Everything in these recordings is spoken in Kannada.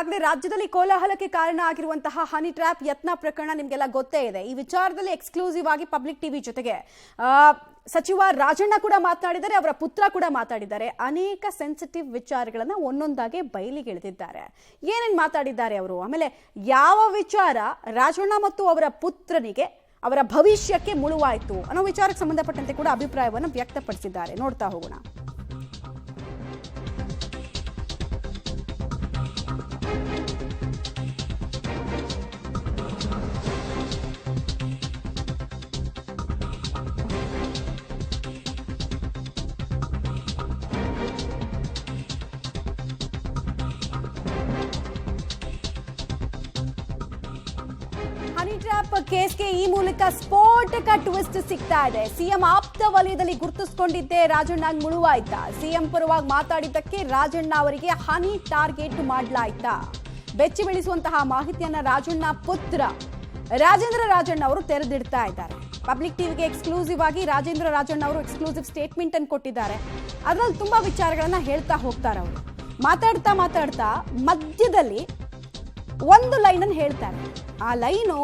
ರಾಜ್ಯದಲ್ಲಿ ಕೋಲಾಹಲಕ್ಕೆ ಕಾರಣ ಆಗಿರುವಂತಹ ಹನಿ ಟ್ರ್ಯಾಪ್ ಯತ್ನ ಪ್ರಕರಣ ನಿಮಗೆಲ್ಲ ಗೊತ್ತೇ ಇದೆ. ಈ ವಿಚಾರದಲ್ಲಿ ಎಕ್ಸ್ಕ್ಲೂಸಿವ್ ಆಗಿ ಪಬ್ಲಿಕ್ ಟಿವಿ ಜೊತೆಗೆ ಸಚಿವ ರಾಜಣ್ಣ ಕೂಡ ಮಾತನಾಡಿದ್ದಾರೆ, ಅವರ ಪುತ್ರ ಕೂಡ ಮಾತಾಡಿದ್ದಾರೆ. ಅನೇಕ ಸೆನ್ಸಿಟಿವ್ ವಿಚಾರಗಳನ್ನ ಒಂದೊಂದಾಗಿ ಬಯಲಿಗೆ ಎಳೆದಿದ್ದಾರೆ. ಏನೇನು ಮಾತಾಡಿದ್ದಾರೆ ಅವರು, ಆಮೇಲೆ ಯಾವ ವಿಚಾರ ರಾಜಣ್ಣ ಮತ್ತು ಅವರ ಪುತ್ರನಿಗೆ ಅವರ ಭವಿಷ್ಯಕ್ಕೆ ಮುಳುವಾಯಿತು ಅನ್ನೋ ವಿಚಾರಕ್ಕೆ ಸಂಬಂಧಪಟ್ಟಂತೆ ಕೂಡ ಅಭಿಪ್ರಾಯವನ್ನು ವ್ಯಕ್ತಪಡಿಸಿದ್ದಾರೆ. ನೋಡ್ತಾ ಹೋಗೋಣ. ಹನಿ ಟ್ರ್ಯಾಪ್ ಕೇಸ್ಗೆ ಈ ಮೂಲಕ ಸ್ಫೋಟಕ ಟ್ವಿಸ್ಟ್ ಸಿಗ್ತಾ ಇದೆ. ಸಿಎಂ ಆಪ್ತ ವಲಯದಲ್ಲಿ ಗುರುತಿಸಿಕೊಂಡಿದ್ದೆ ರಾಜಣ್ಣ ಮುಳುವಾಯ್ತಾ? ಸಿಎಂ ಪರವಾಗಿ ಮಾತಾಡಿದ್ದಕ್ಕೆ ರಾಜಣ್ಣ ಅವರಿಗೆ ಹನಿ ಟಾರ್ಗೆಟ್ ಮಾಡಲಾಯ್ತಾ? ಬೆಚ್ಚಿ ಬೀಳಿಸುವಂತಹ ಮಾಹಿತಿಯನ್ನ ರಾಜಣ್ಣ ಪುತ್ರ ರಾಜೇಂದ್ರ ರಾಜಣ್ಣ ಅವರು ತೆರೆದಿಡ್ತಾ ಇದ್ದಾರೆ. ಪಬ್ಲಿಕ್ ಟಿವಿಗೆ ಎಕ್ಸ್ಕ್ಲೂಸಿವ್ ಆಗಿ ರಾಜೇಂದ್ರ ರಾಜಣ್ಣ ಅವರು ಎಕ್ಸ್ಕ್ಲೂಸಿವ್ ಸ್ಟೇಟ್ಮೆಂಟ್ ಅನ್ನು ಕೊಟ್ಟಿದ್ದಾರೆ. ಅದರಲ್ಲಿ ತುಂಬಾ ವಿಚಾರಗಳನ್ನ ಹೇಳ್ತಾ ಹೋಗ್ತಾರೆ. ಅವರು ಮಾತಾಡ್ತಾ ಮಧ್ಯದಲ್ಲಿ ಒಂದು ಲೈನ್ ಅನ್ನು ಹೇಳ್ತಾರೆ. ಆ ಲೈನು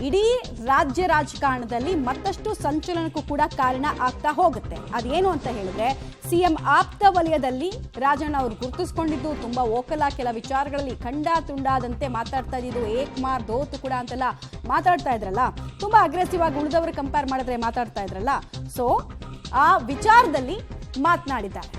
ಇಡೀ ರಾಜ್ಯ ರಾಜಕಾರಣದಲ್ಲಿ ಮತ್ತಷ್ಟು ಸಂಚಲನಕ್ಕೂ ಕೂಡ ಕಾರಣ ಆಗ್ತಾ ಹೋಗುತ್ತೆ. ಅದೇನು ಅಂತ ಹೇಳಿದ್ರೆ, ಸಿಎಂ ಆಪ್ತ ವಲಯದಲ್ಲಿ ರಾಜಣ್ಣ ಅವರು ಗುರುತಿಸ್ಕೊಂಡಿದ್ದು ತುಂಬಾ ಓಕಲ, ಕೆಲ ವಿಚಾರಗಳಲ್ಲಿ ಖಂಡ ತುಂಡಾದಂತೆ ಮಾತಾಡ್ತಾ ಇದ್ದು, ಏಕ್ ಮಾರ್ ದೋತು ಕೂಡ ಅಂತೆಲ್ಲ ಮಾತಾಡ್ತಾ ಇದ್ರಲ್ಲ, ತುಂಬಾ ಅಗ್ರೆಸಿವ್ ಆಗಿ ಉಳಿದವರು ಕಂಪೇರ್ ಮಾಡಿದ್ರೆ ಮಾತಾಡ್ತಾ ಇದ್ರಲ್ಲ. ಸೊ ಆ ವಿಚಾರದಲ್ಲಿ ಮಾತನಾಡಿದ್ದಾರೆ.